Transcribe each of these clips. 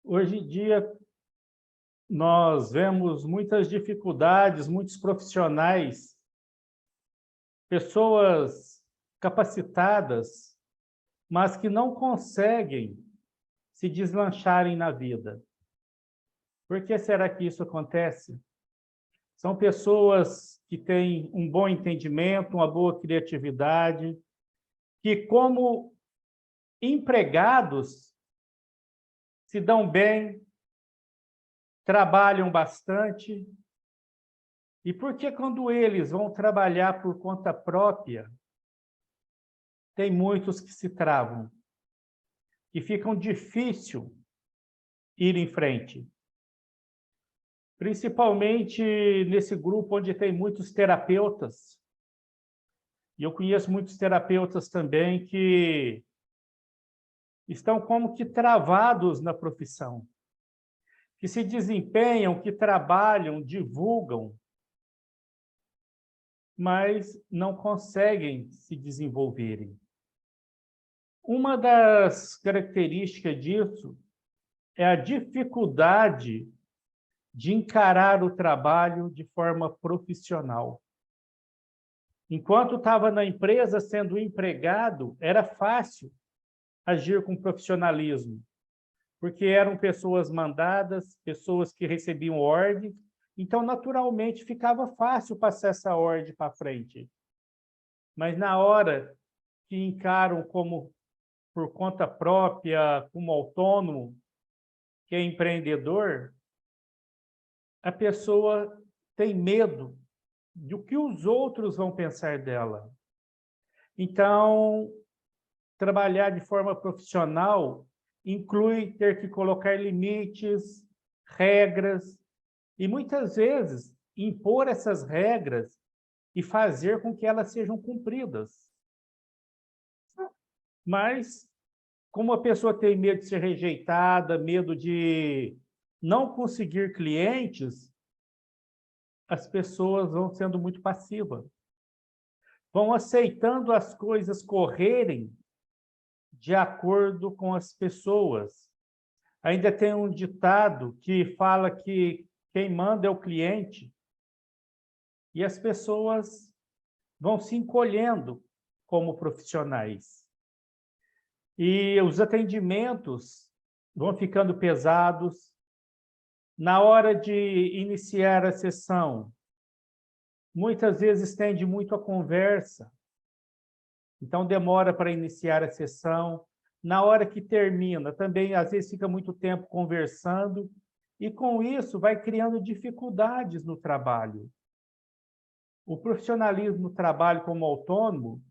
Hoje em dia, nós vemos muitas dificuldades, muitos profissionais, pessoas capacitadas, mas que não conseguem se deslancharem na vida. Por que será que isso acontece? São pessoas que têm um bom entendimento, uma boa criatividade, que, como empregados, se dão bem, trabalham bastante. E por que, quando eles vão trabalhar por conta própria, tem muitos que se travam, que ficam difícil ir em frente? Principalmente nesse grupo onde tem muitos terapeutas. E eu conheço muitos terapeutas também que estão como que travados na profissão, que se desempenham, que trabalham, divulgam, mas não conseguem se desenvolverem. Uma das características disso é a dificuldade de encarar o trabalho de forma profissional. Enquanto estava na empresa sendo empregado, era fácil agir com profissionalismo, porque eram pessoas mandadas, pessoas que recebiam ordem, então, naturalmente, ficava fácil passar essa ordem para frente. Mas na hora que encaram como por conta própria, como autônomo, que é empreendedor, a pessoa tem medo do que os outros vão pensar dela. Então, trabalhar de forma profissional inclui ter que colocar limites, regras, e muitas vezes impor essas regras e fazer com que elas sejam cumpridas. Mas, como a pessoa tem medo de ser rejeitada, medo de não conseguir clientes, as pessoas vão sendo muito passivas, vão aceitando as coisas correrem de acordo com as pessoas. Ainda tem um ditado que fala que quem manda é o cliente, e as pessoas vão se encolhendo como profissionais. E os atendimentos vão ficando pesados. Na hora de iniciar a sessão, muitas vezes estende muito a conversa, então demora para iniciar a sessão. Na hora que termina, também às vezes fica muito tempo conversando, e com isso vai criando dificuldades no trabalho. O profissionalismo no trabalho como autônomo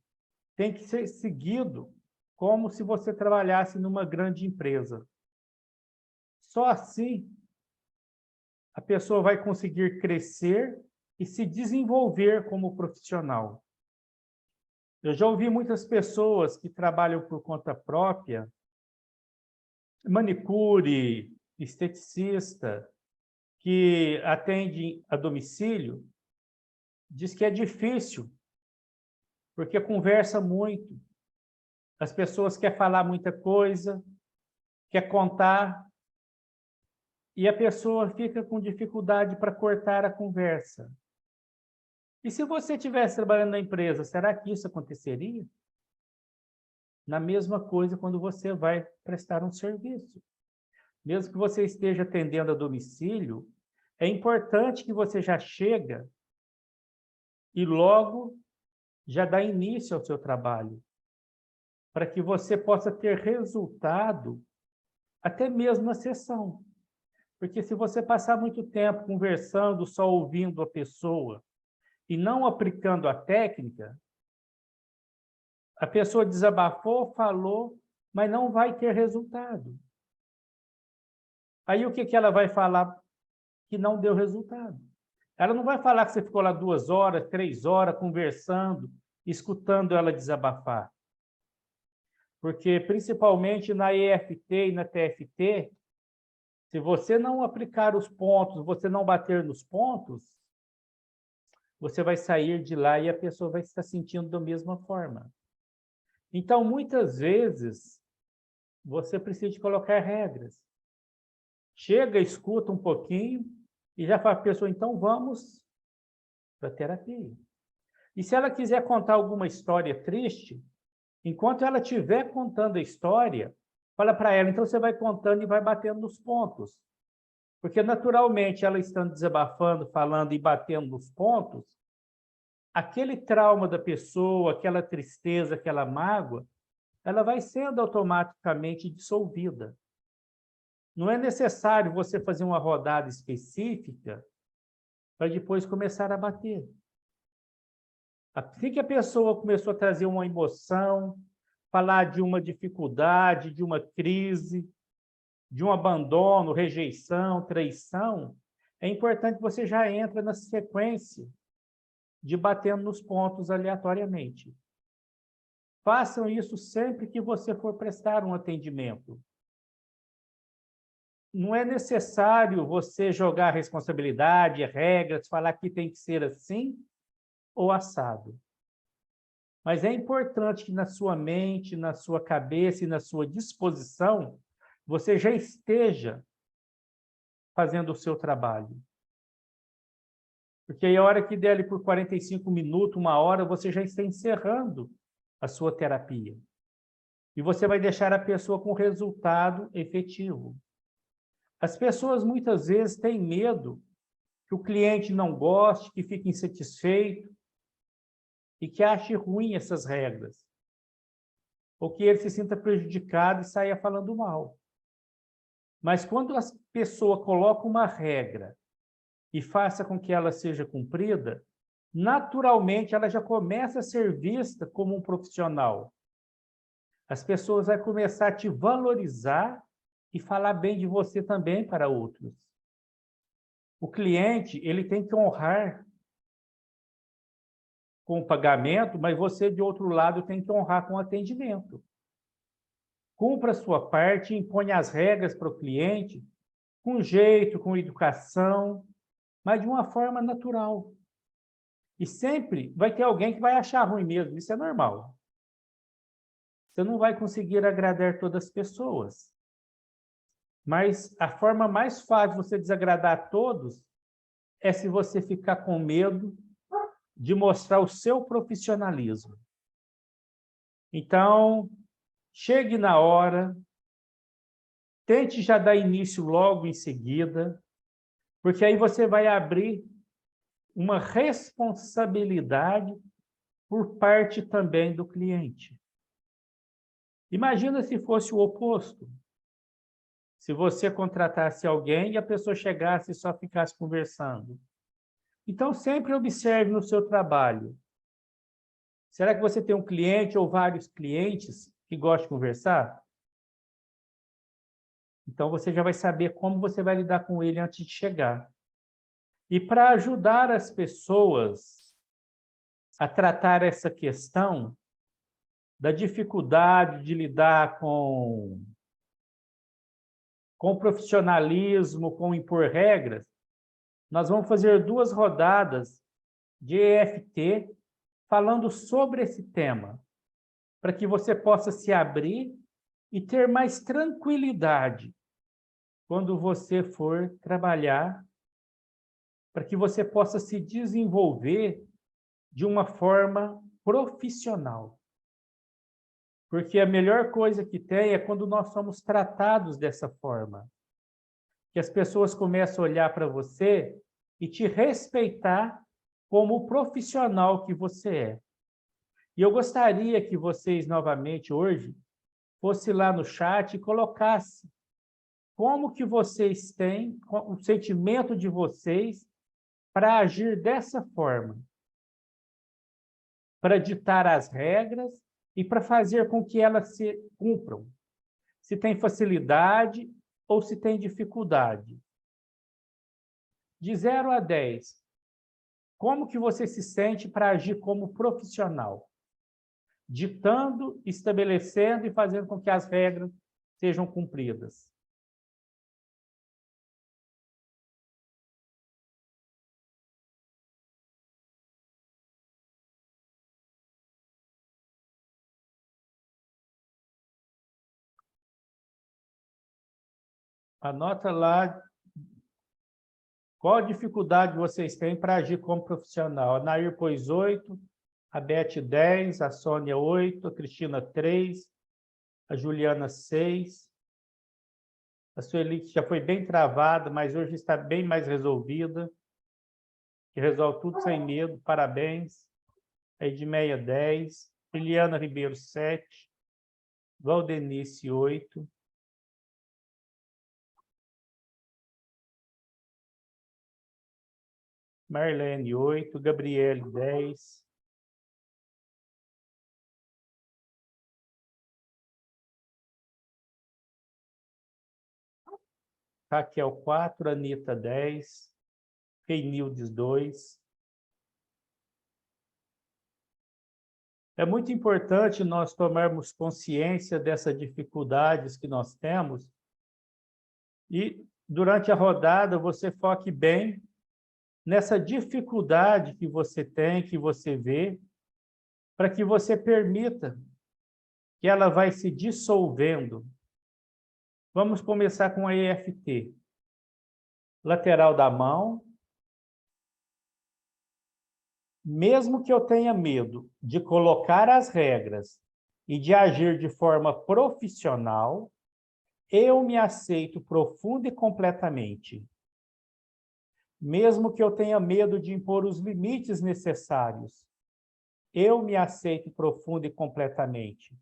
tem que ser seguido como se você trabalhasse numa grande empresa. Só assim a pessoa vai conseguir crescer e se desenvolver como profissional. Eu já ouvi muitas pessoas que trabalham por conta própria, manicure, esteticista, que atende a domicílio, diz que é difícil, porque conversa muito. As pessoas querem falar muita coisa, quer contar, e a pessoa fica com dificuldade para cortar a conversa. E se você estivesse trabalhando na empresa, será que isso aconteceria? Na mesma coisa quando você vai prestar um serviço. Mesmo que você esteja atendendo a domicílio, é importante que você já chega e logo já dá início ao seu trabalho, para que você possa ter resultado até mesmo na sessão. Porque se você passar muito tempo conversando, só ouvindo a pessoa e não aplicando a técnica, a pessoa desabafou, falou, mas não vai ter resultado. Aí o que ela vai falar? Que não deu resultado. Ela não vai falar que você ficou lá 2 horas, 3 horas conversando, escutando ela desabafar. Porque, principalmente na EFT e na TFT, se você não aplicar os pontos, você não bater nos pontos, você vai sair de lá e a pessoa vai estar sentindo da mesma forma. Então, muitas vezes, você precisa de colocar regras. chega, escuta um pouquinho e já fala para a pessoa, então vamos para a terapia. E se ela quiser contar alguma história triste, enquanto ela estiver contando a história, fala para ela, então você vai contando e vai batendo nos pontos. Porque, naturalmente, ela estando desabafando, falando e batendo nos pontos, aquele trauma da pessoa, aquela tristeza, aquela mágoa, ela vai sendo automaticamente dissolvida. Não é necessário você fazer uma rodada específica para depois começar a bater. Assim que a pessoa começou a trazer uma emoção, falar de uma dificuldade, de uma crise, de um abandono, rejeição, traição, é importante que você já entra na sequência de batendo nos pontos aleatoriamente. Façam isso sempre que você for prestar um atendimento. Não é necessário você jogar responsabilidade, regras, falar que tem que ser assim ou assado. Mas é importante que na sua mente, na sua cabeça e na sua disposição, você já esteja fazendo o seu trabalho. Porque aí a hora que der ali por 45 minutos, 1 hora, você já está encerrando a sua terapia. E você vai deixar a pessoa com resultado efetivo. As pessoas muitas vezes têm medo que o cliente não goste, que fique insatisfeito e que ache ruim essas regras. Ou que ele se sinta prejudicado e saia falando mal. Mas quando a pessoa coloca uma regra e faça com que ela seja cumprida, naturalmente ela já começa a ser vista como um profissional. As pessoas vão começar a te valorizar e falar bem de você também para outros. O cliente, ele tem que honrar com o pagamento, mas você, de outro lado, tem que honrar com o atendimento. Cumpra a sua parte, imponha as regras para o cliente, com jeito, com educação, mas de uma forma natural. E sempre vai ter alguém que vai achar ruim mesmo, isso é normal. Você não vai conseguir agradar todas as pessoas. Mas a forma mais fácil de você desagradar a todos é se você ficar com medo de mostrar o seu profissionalismo. Então, chegue na hora, tente já dar início logo em seguida, porque aí você vai abrir uma responsabilidade por parte também do cliente. Imagina se fosse o oposto. Se você contratasse alguém e a pessoa chegasse e só ficasse conversando. Então, sempre observe no seu trabalho. Será que você tem um cliente ou vários clientes que gostam de conversar? Então, você já vai saber como você vai lidar com ele antes de chegar. E para ajudar as pessoas a tratar essa questão da dificuldade de lidar com profissionalismo, com impor regras, nós vamos fazer 2 rodadas de EFT falando sobre esse tema, para que você possa se abrir e ter mais tranquilidade quando você for trabalhar, para que você possa se desenvolver de uma forma profissional. Porque a melhor coisa que tem é quando nós somos tratados dessa forma. Que as pessoas começam a olhar para você e te respeitar como o profissional que você é. E eu gostaria que vocês, novamente, hoje, fosse lá no chat e colocasse como que vocês têm o sentimento de vocês para agir dessa forma, para ditar as regras e para fazer com que elas se cumpram. Se tem facilidade ou se tem dificuldade. De 0 a 10, como que você se sente para agir como profissional? Ditando, estabelecendo e fazendo com que as regras sejam cumpridas. Anota lá qual a dificuldade vocês têm para agir como profissional. A Nair pôs 8, a Beth 10, a Sônia 8, a Cristina 3, a Juliana 6. A Sueli já foi bem travada, mas hoje está bem mais resolvida. Que resolve tudo sem medo. Parabéns. A Edmeia 10, Liliana Ribeiro 7, Valdenice 8. Marlene 8, Gabriele 10. Raquel 4, Anitta 10, Reinildes 2. É muito importante nós tomarmos consciência dessas dificuldades que nós temos e, durante a rodada, você foque bem nessa dificuldade que você tem, que você vê, para que você permita que ela vai se dissolvendo. Vamos começar com a EFT. Lateral da mão. Mesmo que eu tenha medo de colocar as regras e de agir de forma profissional, eu me aceito profunda e completamente. Mesmo que eu tenha medo de impor os limites necessários, eu me aceito profunda e completamente.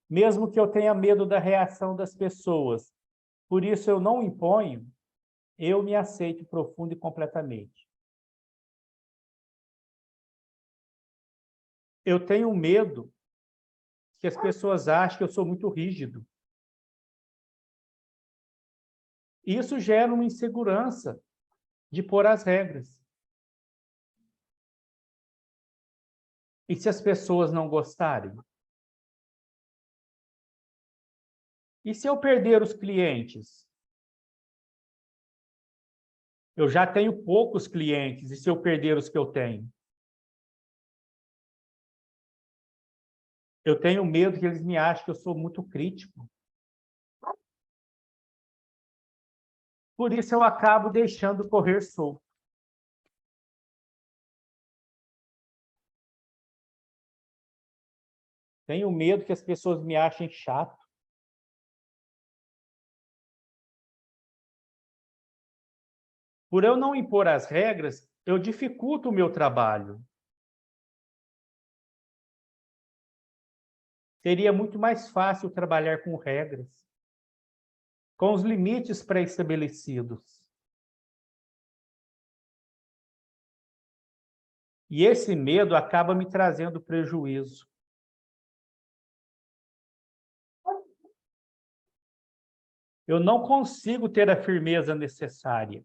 Mesmo que eu tenha medo da reação das pessoas, por isso eu não imponho, eu me aceito profunda e completamente. Eu tenho medo que as pessoas achem que eu sou muito rígido. Isso gera uma insegurança de pôr as regras. E se as pessoas não gostarem? E se eu perder os clientes? Eu já tenho poucos clientes, e se eu perder os que eu tenho? Eu tenho medo que eles me achem que eu sou muito crítico. Por isso eu acabo deixando correr solto. Tenho medo que as pessoas me achem chato. Por eu não impor as regras, eu dificulto o meu trabalho. Seria muito mais fácil trabalhar com regras, com os limites pré-estabelecidos. E esse medo acaba me trazendo prejuízo. Eu não consigo ter a firmeza necessária.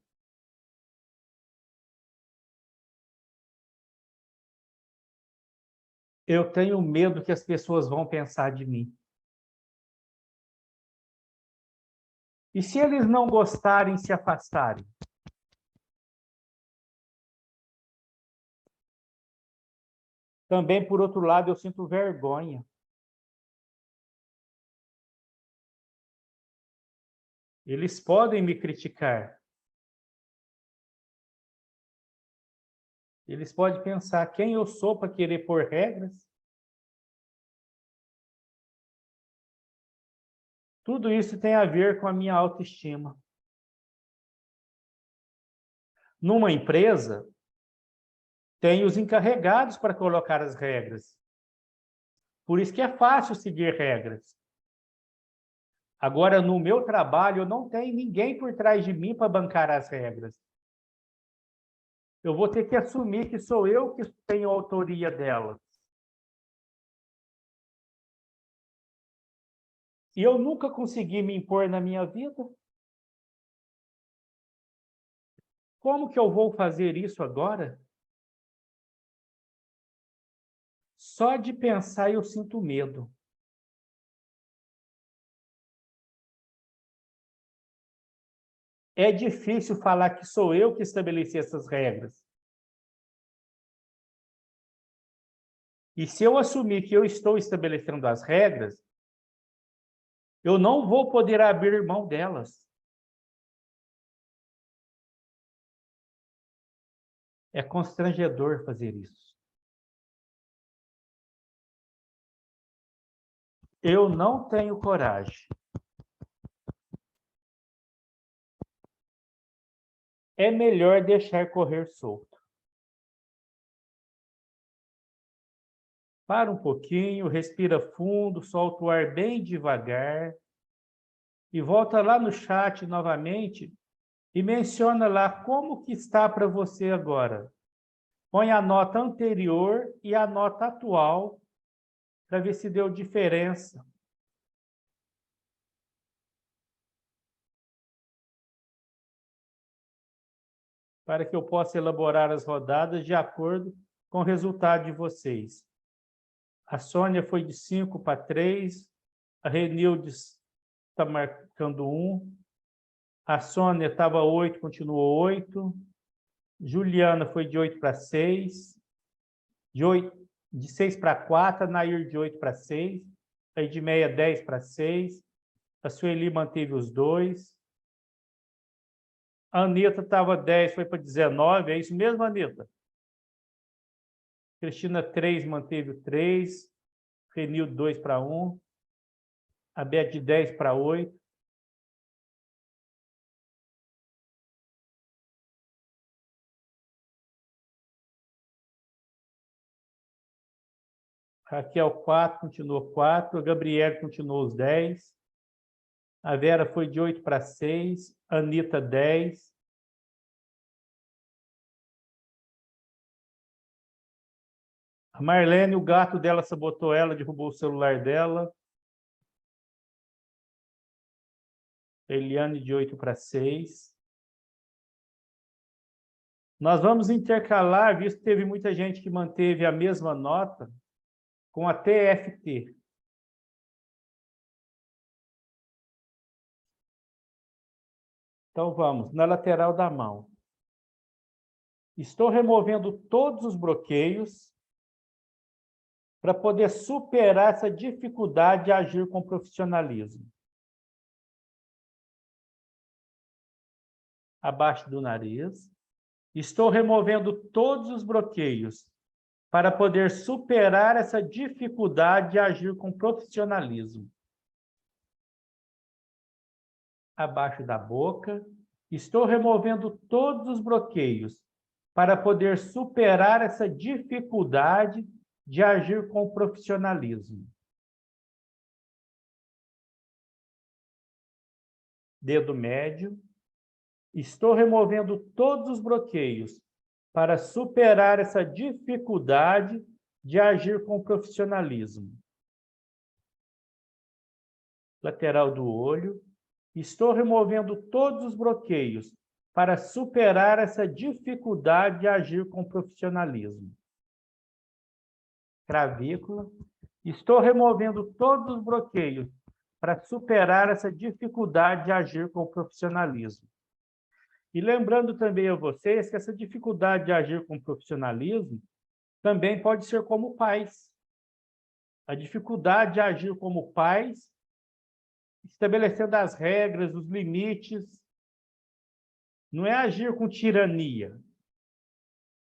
Eu tenho medo que as pessoas vão pensar de mim. E se eles não gostarem, se afastarem? Também, por outro lado, eu sinto vergonha. Eles podem me criticar. Eles podem pensar quem eu sou para querer pôr regras. Tudo isso tem a ver com a minha autoestima. Numa empresa, tem os encarregados para colocar as regras. Por isso que é fácil seguir regras. Agora, no meu trabalho, eu não tenho ninguém por trás de mim para bancar as regras. Eu vou ter que assumir que sou eu que tenho autoria delas. E eu nunca consegui me impor na minha vida. Como que eu vou fazer isso agora? Só de pensar eu sinto medo. É difícil falar que sou eu que estabeleci essas regras. E se eu assumir que eu estou estabelecendo as regras, Eu não vou poder abrir mão delas. É constrangedor fazer isso. Eu não tenho coragem. É melhor deixar correr solto. Para um pouquinho, respira fundo, solta o ar bem devagar e volta lá no chat novamente e menciona lá como que está para você agora. Põe a nota anterior e a nota atual para ver se deu diferença. Para que eu possa elaborar as rodadas de acordo com o resultado de vocês. A Sônia foi de 5 para 3, a Renildes está marcando 1, a Sônia estava 8, continuou 8, Juliana foi de 8 para 6, de 6 para 4, a Nair de 8 para 6, a Edmeia 10 para 6, a Sueli manteve os 2, a Anitta estava 10, foi para 19, é isso mesmo, Anitta? Cristina 3, manteve o 3, Renildo 2 para 1, a Beth de 10 para 8, Raquel 4, continuou 4, a Gabriela continuou os 10, a Vera foi de 8 para 6, a Anitta 10, a Marlene, o gato dela sabotou ela, derrubou o celular dela. Eliane de 8 para 6. Nós vamos intercalar, visto que teve muita gente que manteve a mesma nota, com a TFT. Então vamos, na lateral da mão. Estou removendo todos os bloqueios para poder superar essa dificuldade de agir com profissionalismo. Abaixo do nariz. Estou removendo todos os bloqueios para poder superar essa dificuldade de agir com profissionalismo. Abaixo da boca. Estou removendo todos os bloqueios para poder superar essa dificuldade de agir com profissionalismo. Dedo médio. Estou removendo todos os bloqueios para superar essa dificuldade de agir com profissionalismo. Lateral do olho. Estou removendo todos os bloqueios para superar essa dificuldade de agir com profissionalismo. Clavícula. Estou removendo todos os bloqueios para superar essa dificuldade de agir com profissionalismo. E lembrando também a vocês que essa dificuldade de agir com profissionalismo também pode ser como pais. A dificuldade de agir como pais, estabelecendo as regras, os limites. Não é agir com tirania,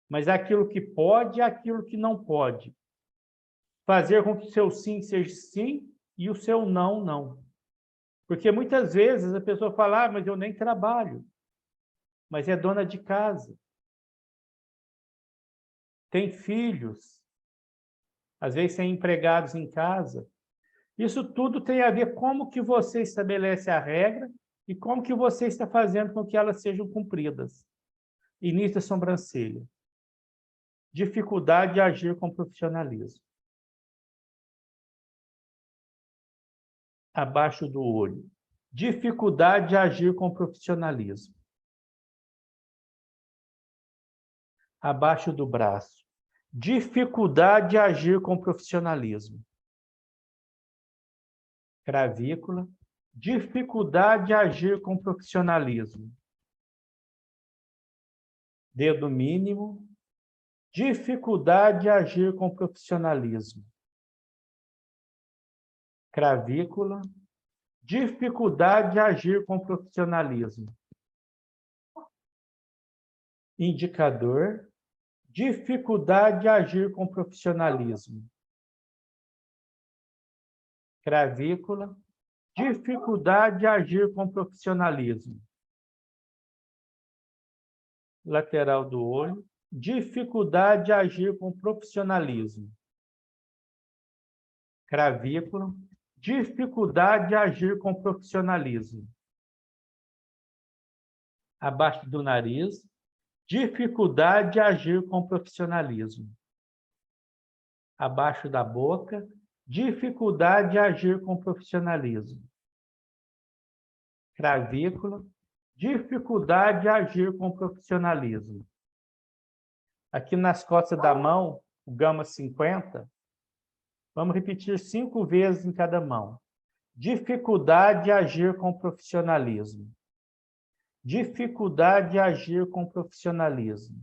mas é aquilo que pode e aquilo que não pode. Fazer com que o seu sim seja sim e o seu não, não. Porque muitas vezes a pessoa fala, mas eu nem trabalho. Mas é dona de casa. Tem filhos. Às vezes tem empregados em casa. Isso tudo tem a ver com como que você estabelece a regra e como que você está fazendo com que elas sejam cumpridas. Início da sobrancelha. Dificuldade de agir com profissionalismo. Abaixo do olho. Dificuldade de agir com profissionalismo. Abaixo do braço. Dificuldade de agir com profissionalismo. Clavícula. Dificuldade de agir com profissionalismo. Dedo mínimo. Dificuldade de agir com profissionalismo. Clavícula. Dificuldade de agir com profissionalismo. Indicador. Dificuldade de agir com profissionalismo. Cravícula. Dificuldade de agir com profissionalismo. Lateral do olho. Dificuldade de agir com profissionalismo. Cravícula. Dificuldade de agir com profissionalismo. Abaixo do nariz. Dificuldade de agir com profissionalismo. Abaixo da boca. Dificuldade de agir com profissionalismo. Cravícula. Dificuldade de agir com profissionalismo. Aqui nas costas da mão, o gama 50, vamos repetir 5 vezes em cada mão. Dificuldade de agir com profissionalismo. Dificuldade de agir com profissionalismo.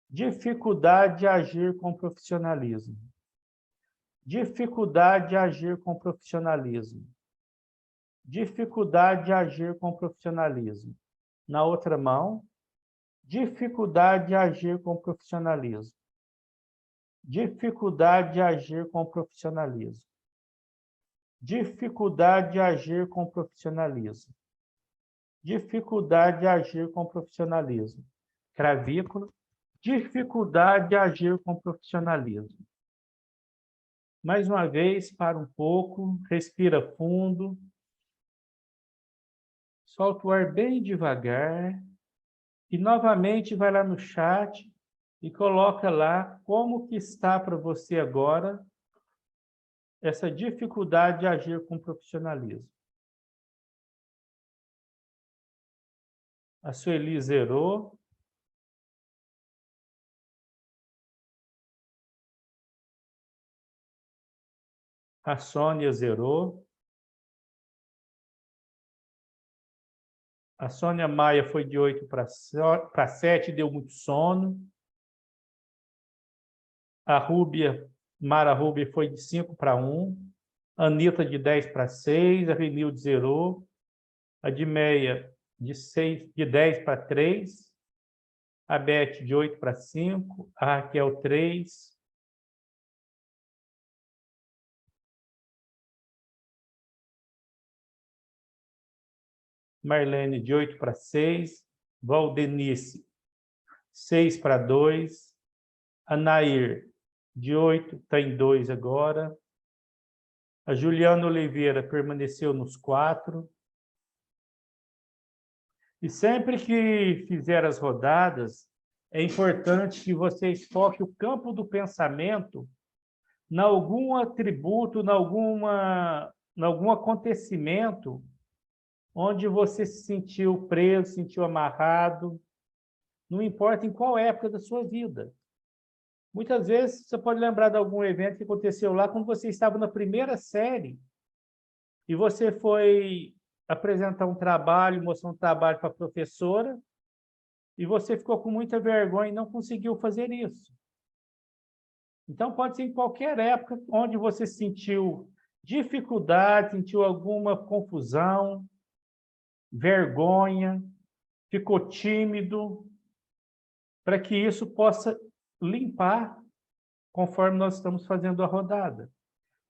Dificuldade de agir com profissionalismo. Dificuldade de agir com profissionalismo. Dificuldade de agir com profissionalismo. Na outra mão, dificuldade de agir com profissionalismo. Dificuldade de agir com profissionalismo. Dificuldade de agir com profissionalismo. Dificuldade de agir com profissionalismo. Cravícula. Dificuldade de agir com profissionalismo. Mais uma vez, para um pouco, respira fundo. Solta o ar bem devagar. E novamente vai lá no chat e coloca lá como que está para você agora essa dificuldade de agir com profissionalismo. A Sueli zerou. A Sônia zerou. A Sônia Maia foi de 8 para 7, deu muito sono. A Rúbia, Mara Rúbia, foi de 5 para 1. A Anitta, de 10 para 6. A Renilde zerou. A Dimeia, de 10 para 3. A Beth, de 8 para 5. A Raquel, 3. Marlene, de 8 para 6. Valdenice, 6 para 2. A Nair, de 8, está em 2 agora. A Juliana Oliveira permaneceu nos 4. E sempre que fizer as rodadas, é importante que vocês foquem o campo do pensamento em algum atributo, em algum acontecimento onde você se sentiu preso, se sentiu amarrado, não importa em qual época da sua vida. Muitas vezes você pode lembrar de algum evento que aconteceu lá quando você estava na primeira série e você foi apresentar um trabalho, mostrar um trabalho para a professora e você ficou com muita vergonha e não conseguiu fazer isso. Então, pode ser em qualquer época onde você sentiu dificuldade, sentiu alguma confusão, vergonha, ficou tímido, para que isso possa limpar conforme nós estamos fazendo a rodada.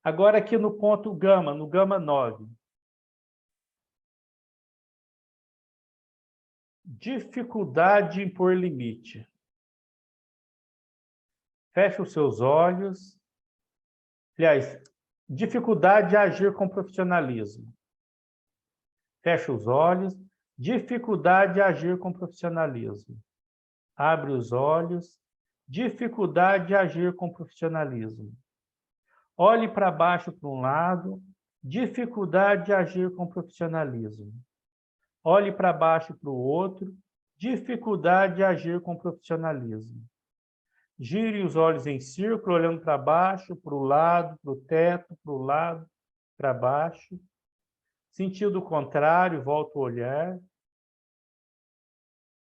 Agora aqui no ponto gama, no gama 9. Dificuldade de impor limite. Feche os seus olhos. Aliás, dificuldade de agir com profissionalismo. Feche os olhos. Dificuldade de agir com profissionalismo. Abre os olhos. Dificuldade de agir com profissionalismo. Olhe para baixo para um lado. Dificuldade de agir com profissionalismo. Olhe para baixo para o outro. Dificuldade de agir com profissionalismo. Gire os olhos em círculo, olhando para baixo, para o lado, para o teto, para o lado, para baixo. Sentido contrário, volta o olhar.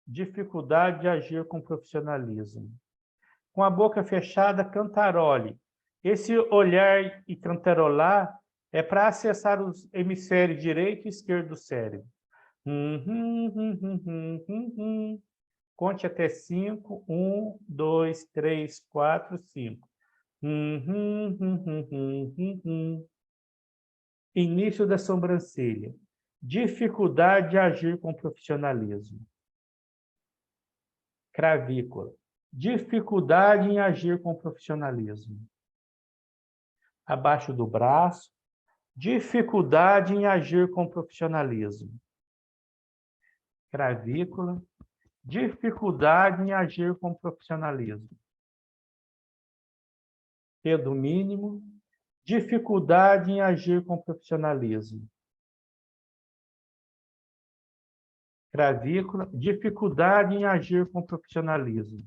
Dificuldade de agir com profissionalismo. Com a boca fechada, cantarole. Esse olhar e cantarolar É para acessar os hemisférios direito e esquerdo do cérebro. Conte até 5. 1, 2, 3, 4, 5. Início da sobrancelha. Dificuldade de agir com profissionalismo. Cravícula. Dificuldade em agir com profissionalismo. Abaixo do braço. Dificuldade em agir com profissionalismo. Cravícula. Dificuldade em agir com profissionalismo. Dedo mínimo. Dificuldade em agir com profissionalismo. Cravícula. Dificuldade em agir com profissionalismo.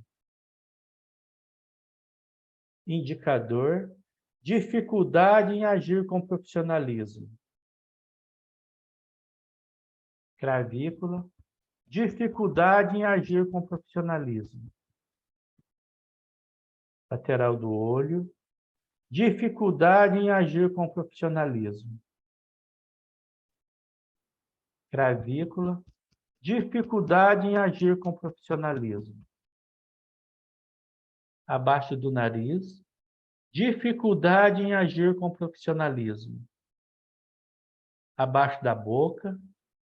Indicador. Dificuldade em agir com profissionalismo. Cravícula. Dificuldade em agir com profissionalismo. Lateral do olho. Dificuldade em agir com profissionalismo. Cravícula. Dificuldade em agir com profissionalismo. Abaixo do nariz. Dificuldade em agir com profissionalismo. Abaixo da boca.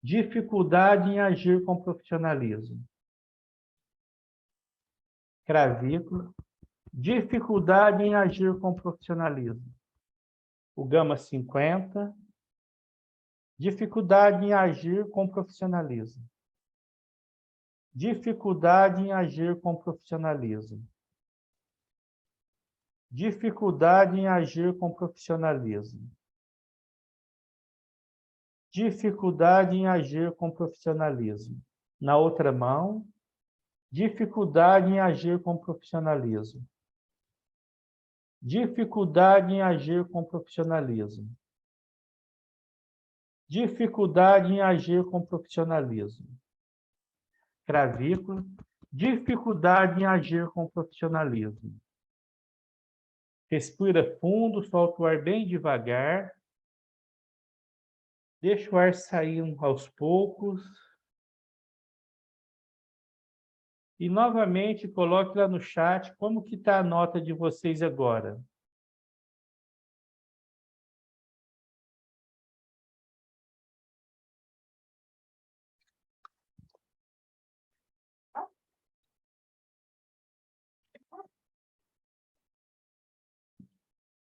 Dificuldade em agir com profissionalismo. Cravícula. Dificuldade em agir com profissionalismo. O gama 50. Dificuldade em agir com profissionalismo. Dificuldade em agir com profissionalismo. Dificuldade em agir com profissionalismo. Dificuldade em agir com profissionalismo. Na outra mão, dificuldade em agir com profissionalismo. Dificuldade em agir com profissionalismo. Dificuldade em agir com profissionalismo. Cravícula. Dificuldade em agir com profissionalismo. Respira fundo, solta o ar bem devagar. Deixa o ar saindo aos poucos. E, novamente, coloque lá no chat como que está a nota de vocês agora.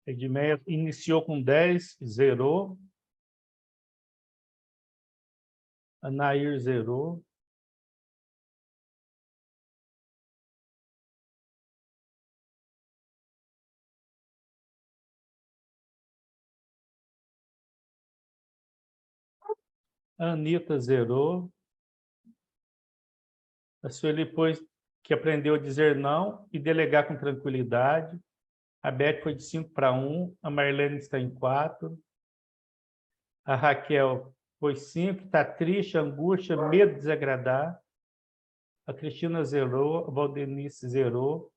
Edmeia iniciou com 10, zerou. Anair zerou. A Anitta zerou. A Sueli, depois que aprendeu a dizer não e delegar com tranquilidade. A Beth foi de 5 para 1. A Marlene está em 4. A Raquel foi 5. Está triste, angústia, medo de desagradar. A Cristina zerou. A Valdenice zerou.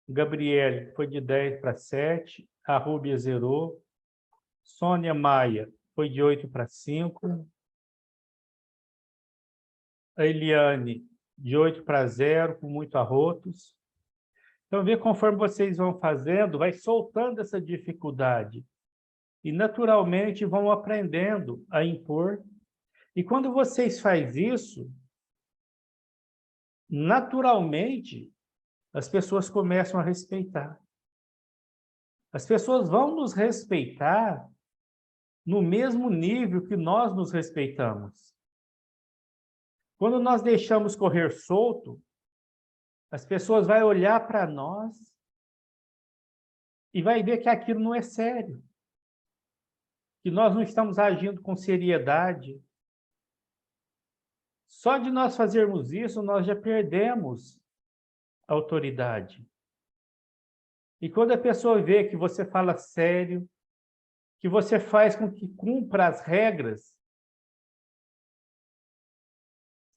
Gabriele foi de 10 para 7. A Rúbia zerou. Sônia Maia foi de 8 para 5. A Eliane, de 8 para 0, com muito arrotos. Então, vê conforme vocês vão fazendo, vai soltando essa dificuldade. E, naturalmente, vão aprendendo a impor. E, quando vocês fazem isso, naturalmente, as pessoas começam a respeitar. As pessoas vão nos respeitar no mesmo nível que nós nos respeitamos. Quando nós deixamos correr solto, as pessoas vão olhar para nós e vai ver que aquilo não é sério. Que nós não estamos agindo com seriedade. Só de nós fazermos isso, nós já perdemos a autoridade. E quando a pessoa vê que você fala sério, que você faz com que cumpra as regras,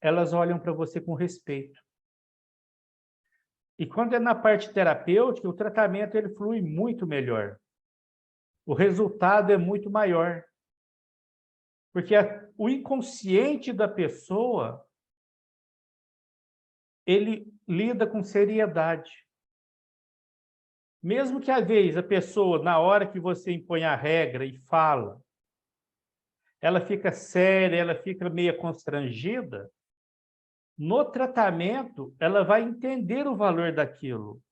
elas olham para você com respeito. E quando é na parte terapêutica, o tratamento ele flui muito melhor. o resultado é muito maior. Porque o inconsciente da pessoa, ele lida com seriedade. Mesmo que, às vezes, a pessoa, na hora que você impõe a regra e fala, ela fica séria, ela fica meio constrangida, no tratamento, ela vai entender o valor daquilo.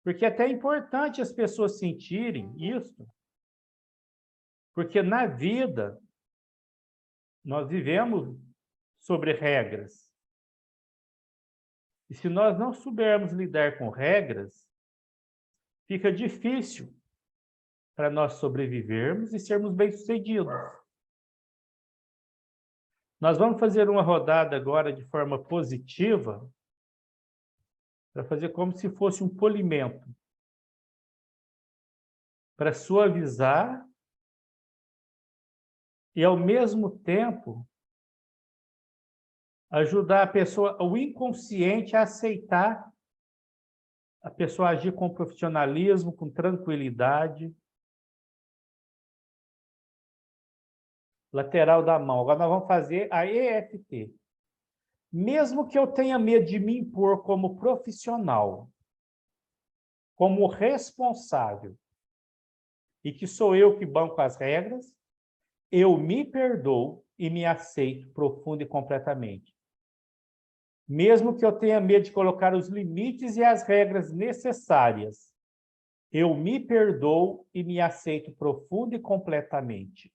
Porque até é importante as pessoas sentirem isso. Porque na vida, nós vivemos sobre regras. E se nós não soubermos lidar com regras, fica difícil para nós sobrevivermos e sermos bem-sucedidos. Nós vamos fazer uma rodada agora de forma positiva, para fazer como se fosse um polimento, para suavizar e, ao mesmo tempo, ajudar a pessoa, o inconsciente, a aceitar a pessoa agir com profissionalismo, com tranquilidade. Lateral da mão. Agora nós vamos fazer a EFT. Mesmo que eu tenha medo de me impor como profissional, como responsável, e que sou eu que banco as regras, eu me perdoo e me aceito profundo e completamente. Mesmo que eu tenha medo de colocar os limites e as regras necessárias, eu me perdoo e me aceito profundo e completamente.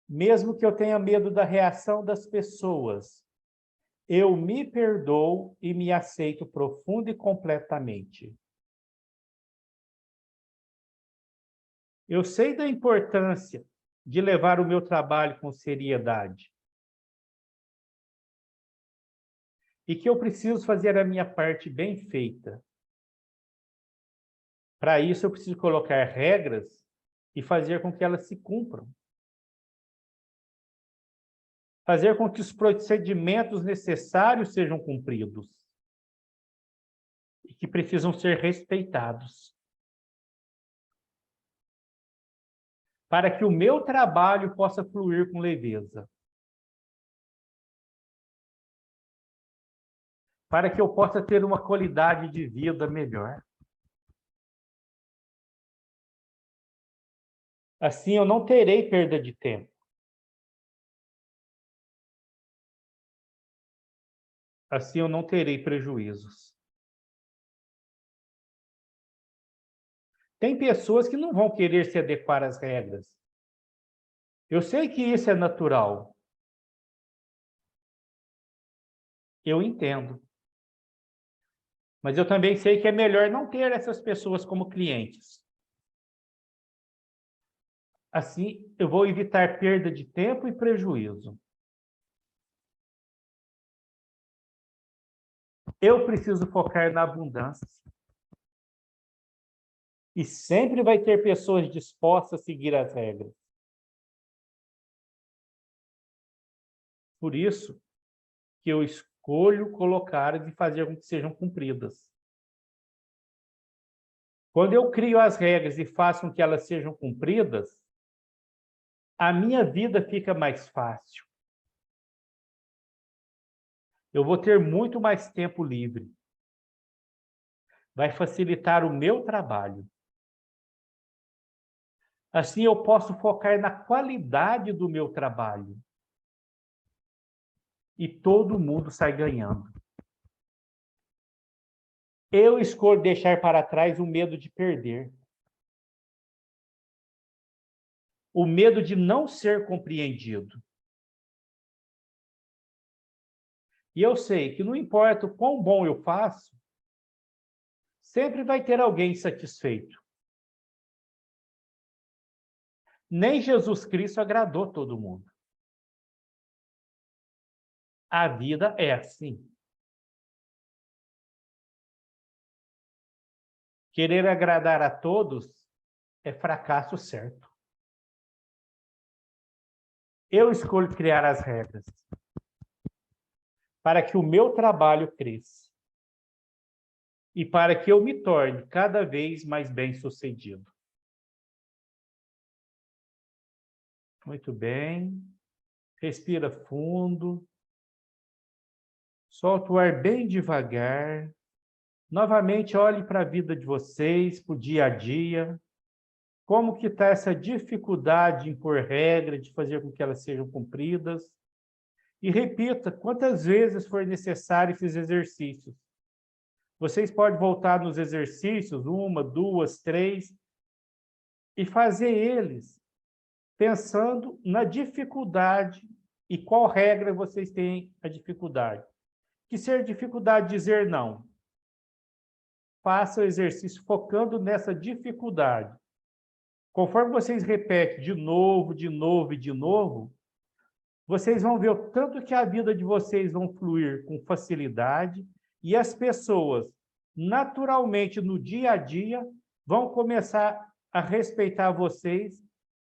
Mesmo que eu tenha medo da reação das pessoas, eu me perdoo e me aceito profundo e completamente. Eu sei da importância de levar o meu trabalho com seriedade. E que eu preciso fazer a minha parte bem feita. Para isso, eu preciso colocar regras e fazer com que elas se cumpram. Fazer com que os procedimentos necessários sejam cumpridos. E que precisam ser respeitados. Para que o meu trabalho possa fluir com leveza. Para que eu possa ter uma qualidade de vida melhor. Assim, eu não terei perda de tempo. Assim, eu não terei prejuízos. Tem pessoas que não vão querer se adequar às regras. Eu sei que isso é natural. Eu entendo. Mas eu também sei que é melhor não ter essas pessoas como clientes. Assim, eu vou evitar perda de tempo e prejuízo. Eu preciso focar na abundância. E sempre vai ter pessoas dispostas a seguir as regras. Por isso que eu escolho colocar e fazer com que sejam cumpridas. Quando eu crio as regras e faço com que elas sejam cumpridas, a minha vida fica mais fácil. Eu vou ter muito mais tempo livre. Vai facilitar o meu trabalho. Assim eu posso focar na qualidade do meu trabalho. E todo mundo sai ganhando. Eu escolho deixar para trás o medo de perder. O medo de não ser compreendido. E eu sei que não importa o quão bom eu faço, sempre vai ter alguém insatisfeito. Nem Jesus Cristo agradou todo mundo. A vida é assim. Querer agradar a todos é fracasso certo. Eu escolho criar as regras para que o meu trabalho cresça. e para que eu me torne cada vez mais bem-sucedido. Muito bem. Respira fundo. Solta o ar bem devagar. Novamente, olhe para a vida de vocês, para o dia a dia. Como que está essa dificuldade em pôr regra, de fazer com que elas sejam cumpridas. E repita quantas vezes for necessário esses exercícios. Vocês podem voltar nos exercícios, 1, 2, 3, e fazer eles pensando na dificuldade e qual regra vocês têm a dificuldade. Que ser dificuldade dizer não. Faça o exercício focando nessa dificuldade. Conforme vocês repetem de novo, de novo e de novo, vocês vão ver o tanto que a vida de vocês vão fluir com facilidade e as pessoas, naturalmente, no dia a dia, vão começar a respeitar vocês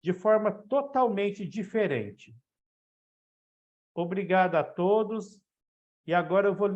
de forma totalmente diferente. Obrigado a todos. E agora eu vou